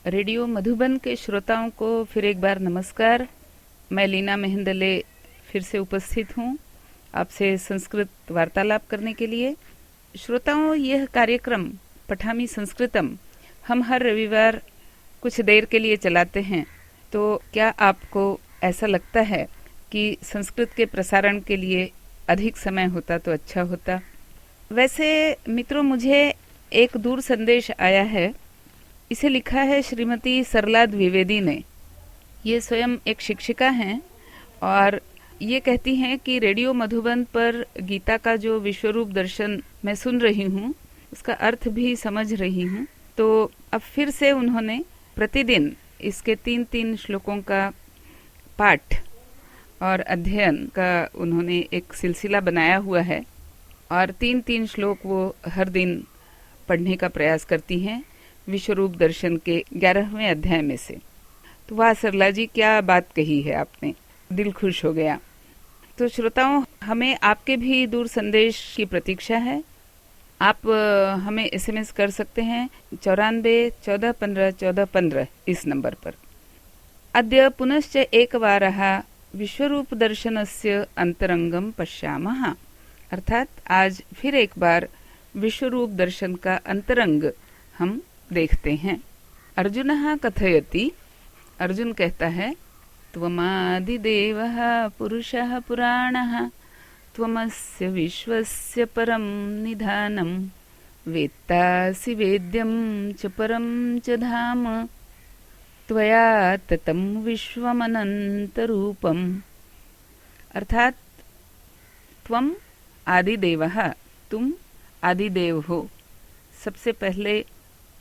Radio Madhuban के श्रोताओं को फिर एक बार नमस्कार। मैं लीना मेहंदले फिर से उपस्थित हूँ आपसे संस्कृत वार्तालाप करने के लिए। श्रोताओं, यह कार्यक्रम पठामी संस्कृतम हम हर रविवार कुछ देर के लिए चलाते हैं। तो क्या आपको ऐसा लगता है कि संस्कृत के प्रसारण के लिए अधिक समय होता तो अच्छा होता? वैसे मित्रों, मुझे एक दूर संदेश आया है। इसे लिखा है श्रीमती सरला द्विवेदी ने। ये स्वयं एक शिक्षिका हैं और ये कहती हैं कि रेडियो मधुबन पर गीता का जो विश्वरूप दर्शन मैं सुन रही हूँ, उसका अर्थ भी समझ रही हूँ। तो अब फिर से उन्होंने प्रतिदिन इसके 3-3 श्लोकों का पाठ और अध्ययन का उन्होंने एक सिलसिला बनाया हुआ है और 3-3 श्लोक वो हर दिन पढ़ने का प्रयास करती हैं विश्वरूप दर्शन के 11वें अध्याय में से। तो वाह सरला जी, क्या बात कही है आपने, दिल खुश हो गया। तो श्रोताओं, हमें आपके भी दूर संदेश की प्रतीक्षा है। आप हमें एसएमएस कर सकते हैं 94-14-15-14-15 इस नंबर पर। अद्य पुनश्च एकवारः विश्वरूप दर्शनस्य अंतरंगम पश्यामः। अर्थात आज फिर एक बार विश्वरूप दर्शन का अंतरंग हम देखते हैं। अर्जुनः कथयति, अर्जुन कहता है, त्वमादिदेवः पुरुषः पुराणः त्वमस्य विश्वस्य परं निधानं वेत्तासि वेद्यं च परं च धाम त्वया ततं विश्वमनन्तरूपम्। अर्थात त्वम आदिदेवः, तुम आदिदेव हो, सबसे पहले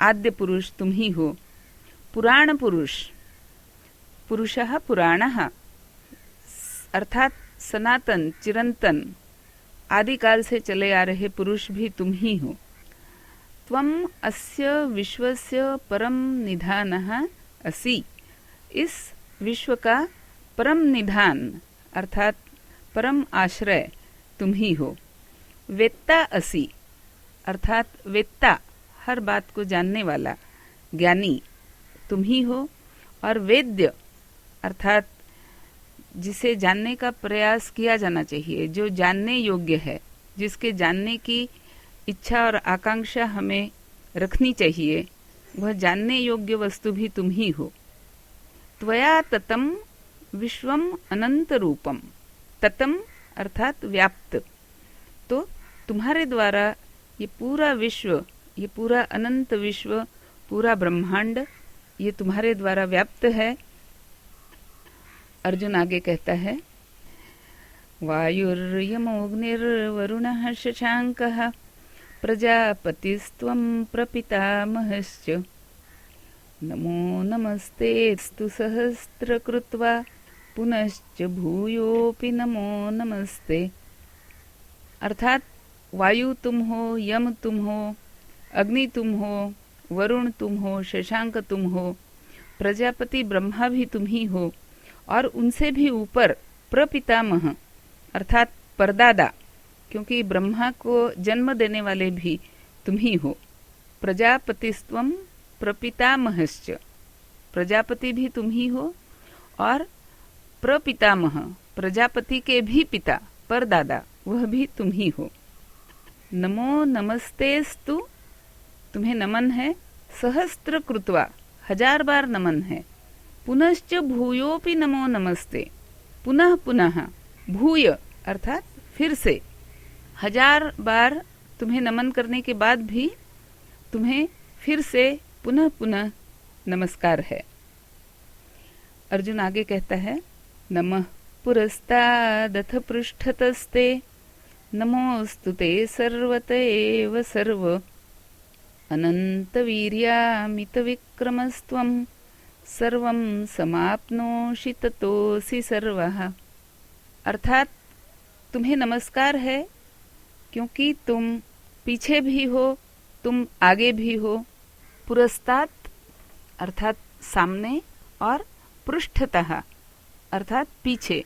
आद्य पुरुष तुम ही हो। पुराण पुरुष, पुरुषः पुराणः, अर्थात सनातन चिरंतन आदिकाल से चले आ रहे पुरुष भी तुम ही हो। त्वम अस्य विश्वस्य परम निधानः असि, इस विश्व का परम निधान अर्थात परम आश्रय तुम ही हो। वेत्ता असि, अर्थात वेत्ता हर बात को जानने वाला ज्ञानी तुम ही हो। और वेद्य अर्थात जिसे जानने का प्रयास किया जाना चाहिए, जो जानने योग्य है, जिसके जानने की इच्छा और आकांक्षा हमें रखनी चाहिए, वह जानने योग्य वस्तु भी तुम ही हो। त्वया ततम विश्वम अनंत रूपम। ततम अर्थात व्याप्त, तो तुम्हारे द्वारा ये पूरा विश्व, ये पूरा अनंत विश्व, पूरा ब्रह्मांड, ये तुम्हारे द्वारा व्याप्त है। अर्जुन आगे कहता है, वायुर्यमोऽग्निर्वरुणः शशाङ्कः प्रजापतिस्त्वं प्रपितामहश्च नमो नमस्तेऽस्तु सहस्रकृत्वा पुनश्च भूयोऽपि नमो नमस्ते। अर्थात वायु तुम हो, यम तुम हो, अग्नि तुम हो, वरुण तुम हो, शशांक तुम हो, प्रजापति ब्रह्मा भी तुम ही हो, और उनसे भी ऊपर प्रपितामह अर्थात परदादा, क्योंकि ब्रह्मा को जन्म देने वाले भी तुम ही हो। प्रजापतिस्त्वं प्रपितामहश्च, प्रजापति भी तुम ही हो और प्रपितामह प्रजापति के भी पिता परदादा, वह भी तुम ही हो। नमो नमस्तेस्तु, तुम्हें नमन है, सहस्त्र कृत्वा, 1000 बार नमन है। पुनश्च भूयोपि नमो नमस्ते, पुनः पुनः, भूय अर्थात फिर से, 1000 बार तुम्हें नमन करने के बाद भी तुम्हें फिर से पुनः पुनः नमस्कार है। अर्जुन आगे कहता है, नमः पुरस्तादथ पृष्ठतस्ते नमोऽस्तु ते सर्वत एव सर्व अनन्तवीर्यामितविक्रमस्त्वं सर्वं समाप्नोषि ततोऽसि सर्वः। अर्थात तुम्हें नमस्कार है, क्योंकि तुम पीछे भी हो, तुम आगे भी हो। पुरस्तात् अर्थात सामने और पृष्ठतः अर्थात पीछे,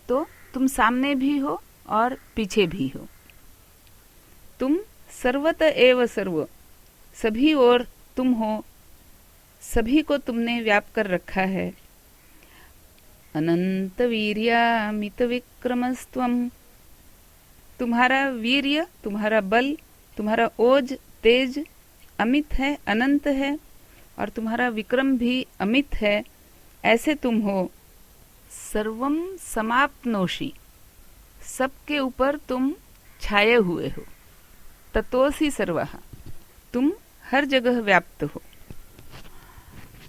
तो तुम सामने भी हो और पीछे भी हो। तुम सर्वत एव सर्व, सभी ओर तुम हो, सभी को तुमने व्याप कर रखा है। अनंत वीर्यामित विक्रमस्त्वम, तुम्हारा वीर्य, तुम्हारा बल, तुम्हारा ओज तेज अमित है, अनंत है, और तुम्हारा विक्रम भी अमित है। ऐसे तुम हो। सर्वम समाप्नोषि, सबके ऊपर तुम छाए हुए हो। ततोसि सर्वः, तुम हर जगह व्याप्त हो।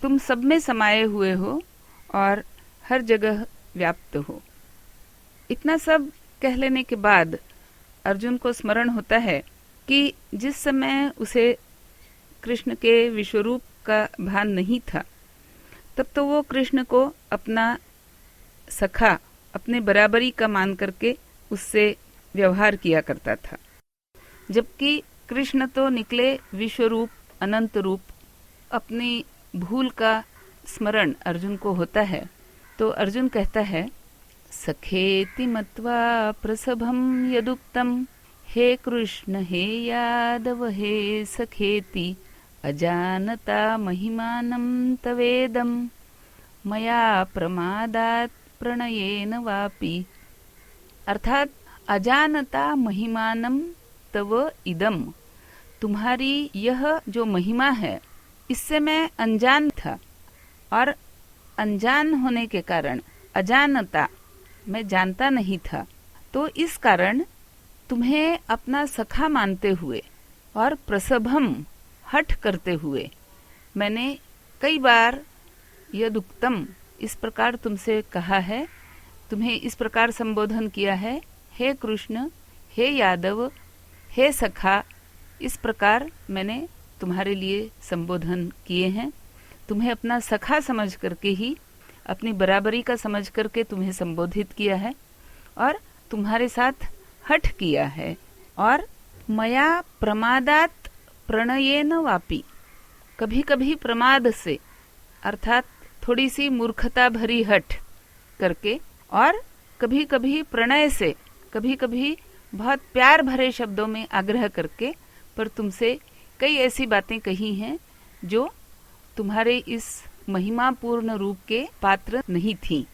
तुम सब में समाये हुए हो और हर जगह व्याप्त हो। इतना सब कह लेने के बाद अर्जुन को स्मरण होता है कि जिस समय उसे कृष्ण के विश्वरूप का भान नहीं था, तब तो वो कृष्ण को अपना सखा, अपने बराबरी का मान करके उससे व्यवहार किया करता था। जबकि कृष्ण तो निकले विश्वरूप, अनंत रूप। अपनी भूल का स्मरण अर्जुन को होता है, तो अर्जुन कहता है, सखेति मत्वा प्रसभं यदुक्तम, हे कृष्ण हे यादव हे सखेति, अजानता महिमानं तवेदं, मया प्रमादात् प्रणयेन वापि। अर्थात अजानता महिमानं तव इदम, तुम्हारी यह जो महिमा है इससे मैं अनजान था, और अनजान होने के कारण, अजानता मैं जानता नहीं था, तो इस कारण तुम्हें अपना सखा मानते हुए और प्रसभम हठ करते हुए मैंने कई बार यदुक्तम इस प्रकार तुमसे कहा है, तुम्हें इस प्रकार संबोधन किया है, हे कृष्ण हे यादव हे सखा, इस प्रकार मैंने तुम्हारे लिए संबोधन किए हैं। तुम्हें अपना सखा समझ करके ही, अपनी बराबरी का समझ करके तुम्हें संबोधित किया है और तुम्हारे साथ हठ किया है। और मया प्रमादात प्रणयेन वापि, कभी कभी प्रमाद से अर्थात थोड़ी सी मूर्खता भरी हठ करके, और कभी कभी प्रणय से, कभी कभी बहुत प्यार भरे शब्दों में आग्रह करके, पर तुमसे कई ऐसी बातें कही हैं जो तुम्हारे इस महिमापूर्ण रूप के पात्र नहीं थी।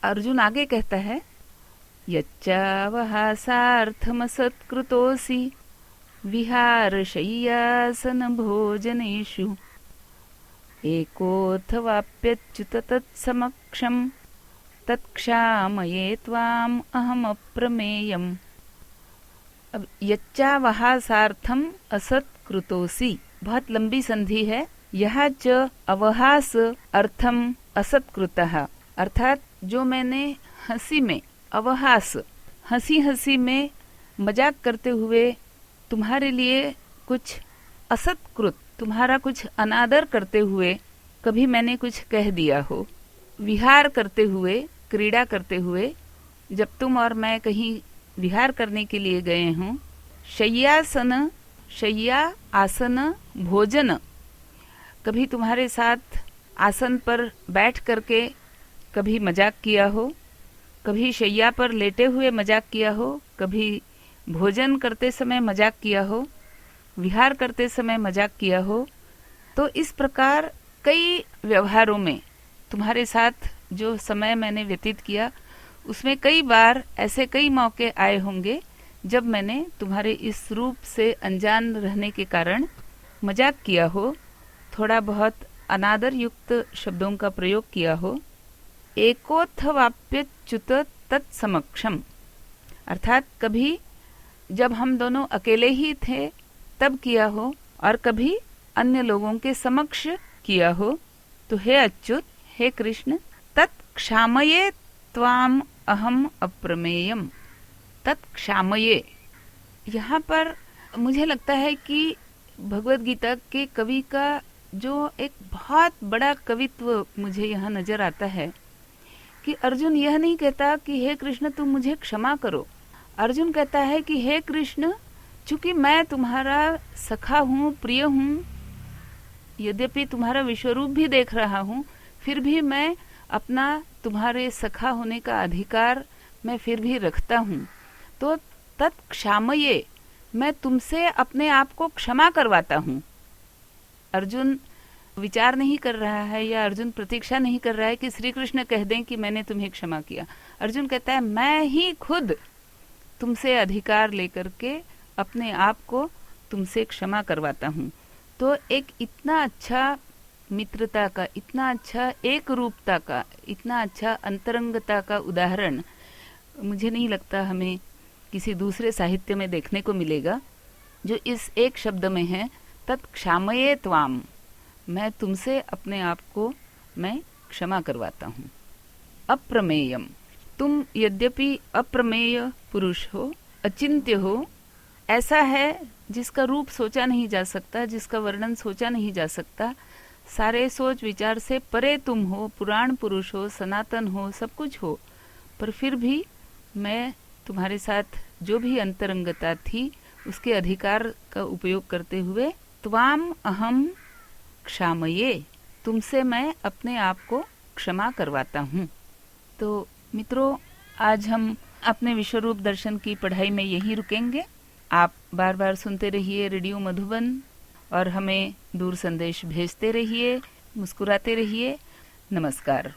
अर्जुन आगे कहता है, यच्चावहासार्थमसत्कृतोऽसि विहारशय्यासन भोजनेषु, एकोऽथवाप्यच्युत तत्समक्षम्, तत्क्षामये त्वाम् अहमप्रमेयम्। अब यच्चावहासार्थम असत्कृतोऽसि, बहुत लंबी संधि है। यह च अवहास अर्थम असत्कृतः, अर्थात जो मैंने हंसी में, अवहास हंसी हंसी में मजाक करते हुए तुम्हारे लिए कुछ असत्कृत, तुम्हारा कुछ अनादर करते हुए कभी मैंने कुछ कह दिया हो, विहार करते हुए, क्रीड़ा करते हुए जब तुम और मैं कहीं विहार करने के लिए गए हों, शय्यासन, शय्या आसन भोजन, कभी तुम्हारे साथ आसन पर बैठ करके कभी मजाक किया हो, कभी शैया पर लेटे हुए मजाक किया हो, कभी भोजन करते समय मजाक किया हो, विहार करते समय मजाक किया हो। तो इस प्रकार कई व्यवहारों में तुम्हारे साथ जो समय मैंने व्यतीत किया, उसमें कई बार ऐसे कई मौके आए होंगे जब मैंने तुम्हारे इस रूप से अनजान रहने के कारण मजाक किया हो, थोड़ा बहुत अनादर युक्त शब्दों का प्रयोग किया हो। एकोत्थवाप्यच्युत तत्समक्षम, अर्थात कभी जब हम दोनों अकेले ही थे तब किया हो, और कभी अन्य लोगों के समक्ष किया हो। तो हे अच्युत, हे कृष्ण, तत्क्षामये त्वाम अहम अप्रमेयम। तत्क्षामये, यहाँ पर मुझे लगता है कि भगवद गीता के कवि का जो एक बहुत बड़ा कवित्व मुझे यहाँ नजर आता है कि अर्जुन यह नहीं कहता कि हे कृष्ण तुम मुझे क्षमा करो। अर्जुन कहता है कि हे कृष्ण, चूंकि मैं तुम्हारा सखा हूँ, प्रिय हूँ, यद्यपि तुम्हारा विश्वरूप भी देख रहा हूँ, फिर भी मैं अपना तुम्हारे सखा होने का अधिकार मैं फिर भी रखता हूँ। तो तत्क्षामये, मैं तुमसे अपने आप को क्षमा करवाता हूँ। अर्जुन विचार नहीं कर रहा है या अर्जुन प्रतीक्षा नहीं कर रहा है कि श्री कृष्ण कह दें कि मैंने तुम्हें क्षमा किया। अर्जुन कहता है मैं ही खुद तुमसे अधिकार लेकर के अपने आप को तुमसे क्षमा करवाता हूँ। तो एक इतना अच्छा मित्रता का, इतना अच्छा एक रूपता का, इतना अच्छा अंतरंगता का उदाहरण मुझे नहीं लगता हमें किसी दूसरे साहित्य में देखने को मिलेगा, जो इस एक शब्द में है, तत्क्षामये त्वाम, मैं तुमसे अपने आप को मैं क्षमा करवाता हूँ। अप्रमेयम, तुम यद्यपि अप्रमेय पुरुष हो, अचिंत्य हो, ऐसा है जिसका रूप सोचा नहीं जा सकता, जिसका वर्णन सोचा नहीं जा सकता, सारे सोच विचार से परे तुम हो, पुराण पुरुष हो, सनातन हो, सब कुछ हो, पर फिर भी मैं तुम्हारे साथ जो भी अंतरंगता थी उसके अधिकार का उपयोग करते हुए त्वाम अहम क्षामये, तुमसे मैं अपने आप को क्षमा करवाता हूँ। तो मित्रों, आज हम अपने विश्वरूप दर्शन की पढ़ाई में यहीं रुकेंगे। आप बार बार सुनते रहिए रेडियो मधुबन और हमें दूर संदेश भेजते रहिए, मुस्कुराते रहिए। नमस्कार।